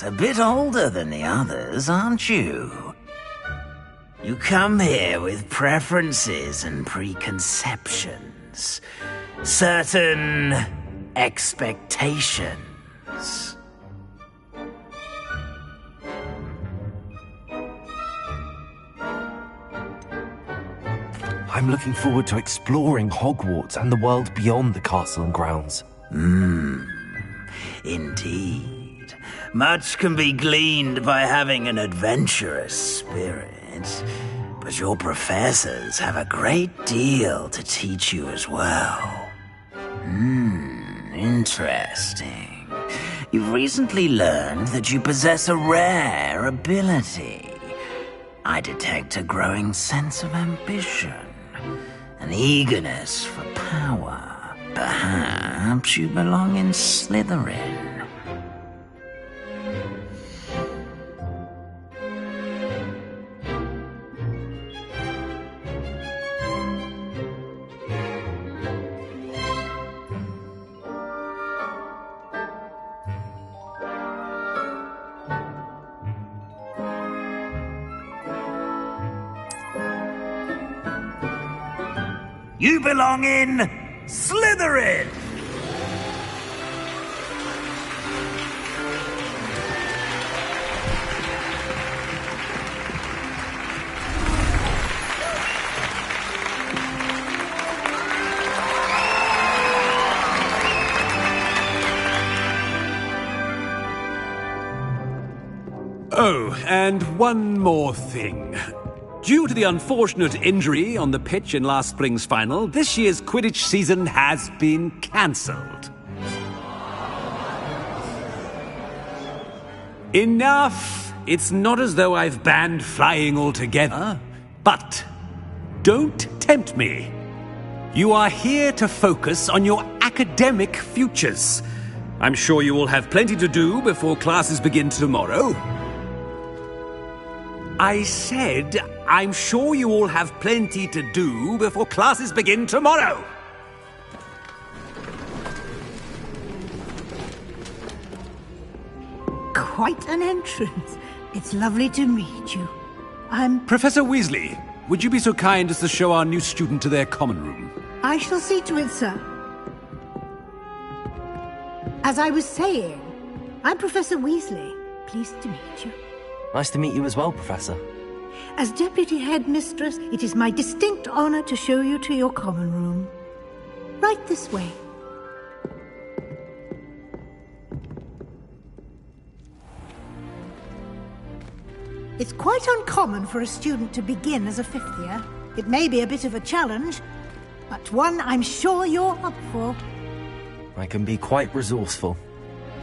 a bit older than the others, aren't you? You come here with preferences and preconceptions. Certain expectations. I'm looking forward to exploring Hogwarts and the world beyond the castle and grounds. Indeed. Much can be gleaned by having an adventurous spirit, but your professors have a great deal to teach you as well. Interesting. You've recently learned that you possess a rare ability. I detect a growing sense of ambition, an eagerness for power. Perhaps you belong in Slytherin. You belong in Slytherin! Oh, and one more thing. Due to the unfortunate injury on the pitch in last spring's final, this year's Quidditch season has been cancelled. Enough! It's not as though I've banned flying altogether. But don't tempt me. You are here to focus on your academic futures. I'm sure you will have plenty to do before classes begin tomorrow. I said, I'm sure you all have plenty to do before classes begin tomorrow. Quite an entrance. It's lovely to meet you. I'm... Professor Weasley, would you be so kind as to show our new student to their common room? I shall see to it, sir. As I was saying, I'm Professor Weasley. Pleased to meet you. Nice to meet you as well, Professor. As Deputy Headmistress, it is my distinct honor to show you to your common room. Right this way. It's quite uncommon for a student to begin as a fifth year. It may be a bit of a challenge, but one I'm sure you're up for. I can be quite resourceful.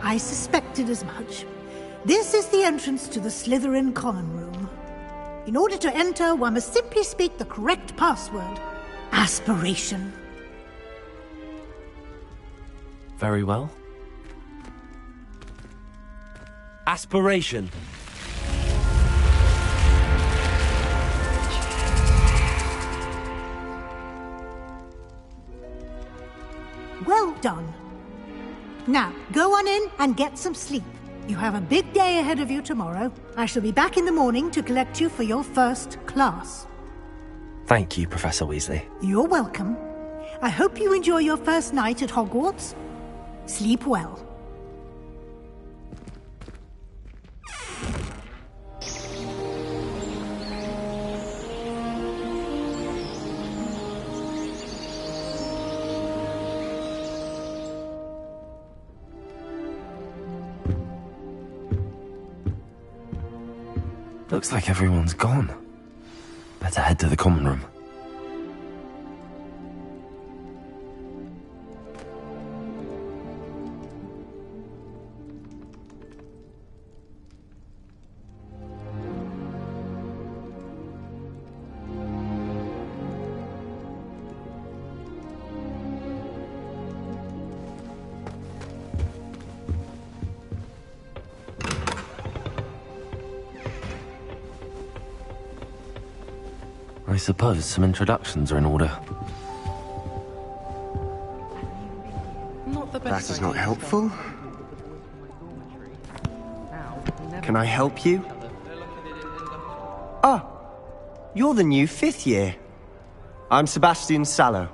I suspected as much. This is the entrance to the Slytherin common room. In order to enter, one must simply speak the correct password. Aspiration. Very well. Aspiration. Well done. Now, go on in and get some sleep. You have a big day ahead of you tomorrow. I shall be back in the morning to collect you for your first class. Thank you, Professor Weasley. You're welcome. I hope you enjoy your first night at Hogwarts. Sleep well. Looks like everyone's gone. Better head to the common room. I suppose some introductions are in order. That is not helpful. Can I help you? Ah, you're the new 5th year. I'm Sebastian Sallow.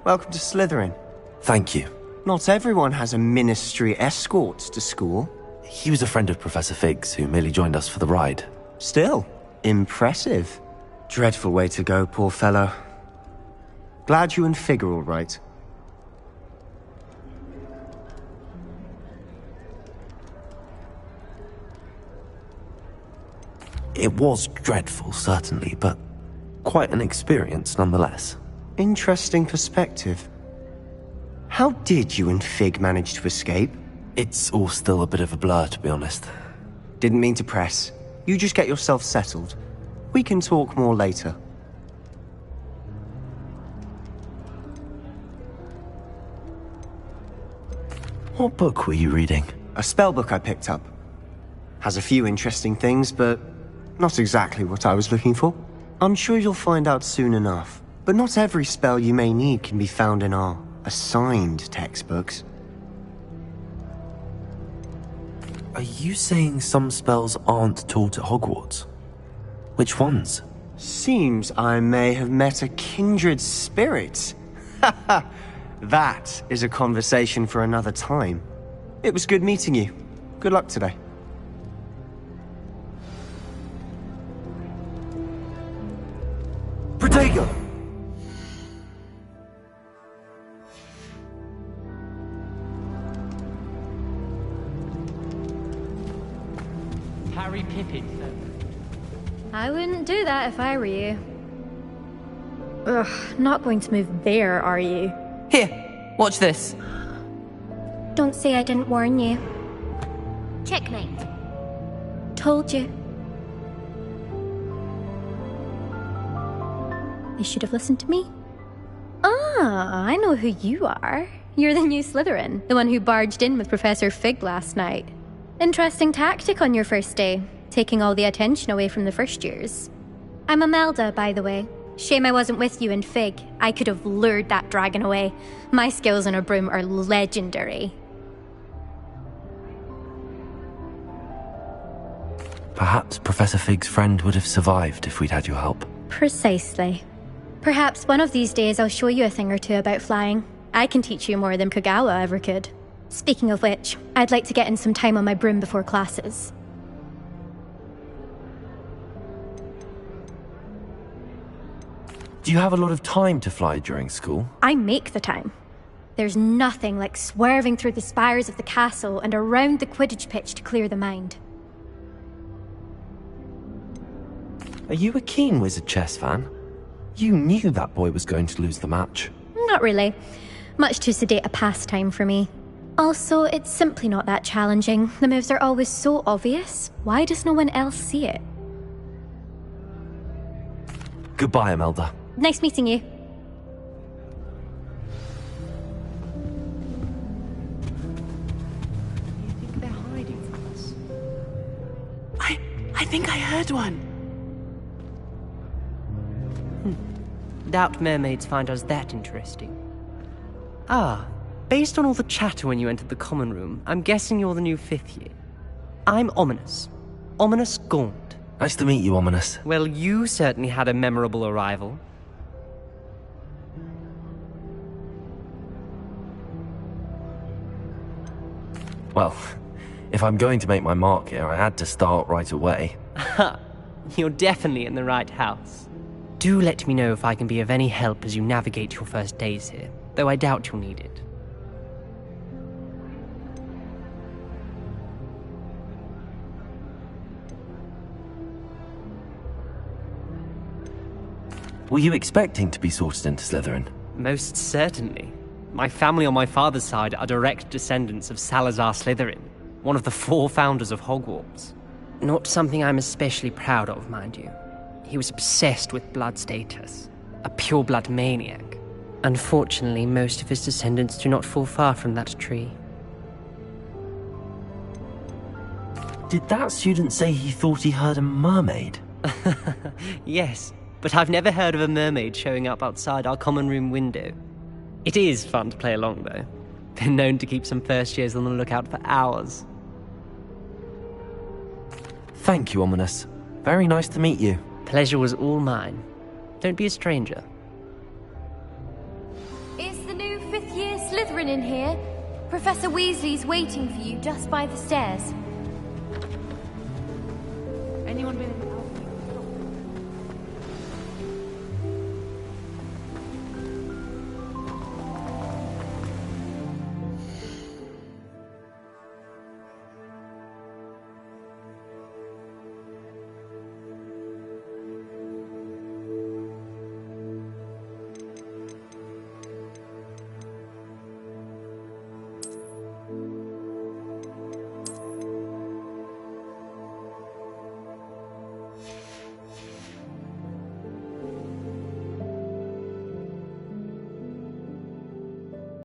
Welcome to Slytherin. Thank you. Not everyone has a ministry escort to school. He was a friend of Professor Fig's who merely joined us for the ride. Still, impressive. Dreadful way to go, poor fellow. Glad you and Fig are all right. It was dreadful, certainly, but quite an experience nonetheless. Interesting perspective. How did you and Fig manage to escape? It's all still a bit of a blur, to be honest. Didn't mean to press. You just get yourself settled. We can talk more later. What book were you reading? A spell book I picked up. Has a few interesting things, but not exactly what I was looking for. I'm sure you'll find out soon enough. But not every spell you may need can be found in our assigned textbooks. Are you saying some spells aren't taught at Hogwarts? Which ones? Seems I may have met a kindred spirit. That is a conversation for another time. It was good meeting you. Good luck today. Protego! Harry Pippin. I wouldn't do that if I were you. Ugh, not going to move there, are you? Here, watch this. Don't say I didn't warn you. Checkmate. Told you. You should have listened to me. Ah, I know who you are. You're the new Slytherin, the one who barged in with Professor Fig last night. Interesting tactic on your first day, taking all the attention away from the first years. I'm Imelda, by the way. Shame I wasn't with you in Fig. I could have lured that dragon away. My skills on a broom are legendary. Perhaps Professor Fig's friend would have survived if we'd had your help. Precisely. Perhaps one of these days I'll show you a thing or two about flying. I can teach you more than Kagawa ever could. Speaking of which, I'd like to get in some time on my broom before classes. Do you have a lot of time to fly during school? I make the time. There's nothing like swerving through the spires of the castle and around the Quidditch pitch to clear the mind. Are you a keen Wizard chess fan? You knew that boy was going to lose the match. Not really. Much too sedate a pastime for me. Also, it's simply not that challenging. The moves are always so obvious. Why does no one else see it? Goodbye, Imelda. Nice meeting you. You think they're hiding from us? I think I heard one. Doubt mermaids find us that interesting. Ah, based on all the chatter when you entered the common room, I'm guessing you're the new 5th year. I'm Ominous. Ominous Gaunt. Nice to meet you, Ominous. Well, you certainly had a memorable arrival. Well, if I'm going to make my mark here, I had to start right away. Ha! You're definitely in the right house. Do let me know if I can be of any help as you navigate your first days here, though I doubt you'll need it. Were you expecting to be sorted into Slytherin? Most certainly. My family on my father's side are direct descendants of Salazar Slytherin, one of the 4 founders of Hogwarts. Not something I'm especially proud of, mind you. He was obsessed with blood status, a pure-blood maniac. Unfortunately, most of his descendants do not fall far from that tree. Did that student say he thought he heard a mermaid? Yes, but I've never heard of a mermaid showing up outside our common room window. It is fun to play along, though. Been known to keep some first years on the lookout for hours. Thank you, Ominous. Very nice to meet you. Pleasure was all mine. Don't be a stranger. Is the new fifth-year Slytherin in here? Professor Weasley's waiting for you just by the stairs. Anyone been in the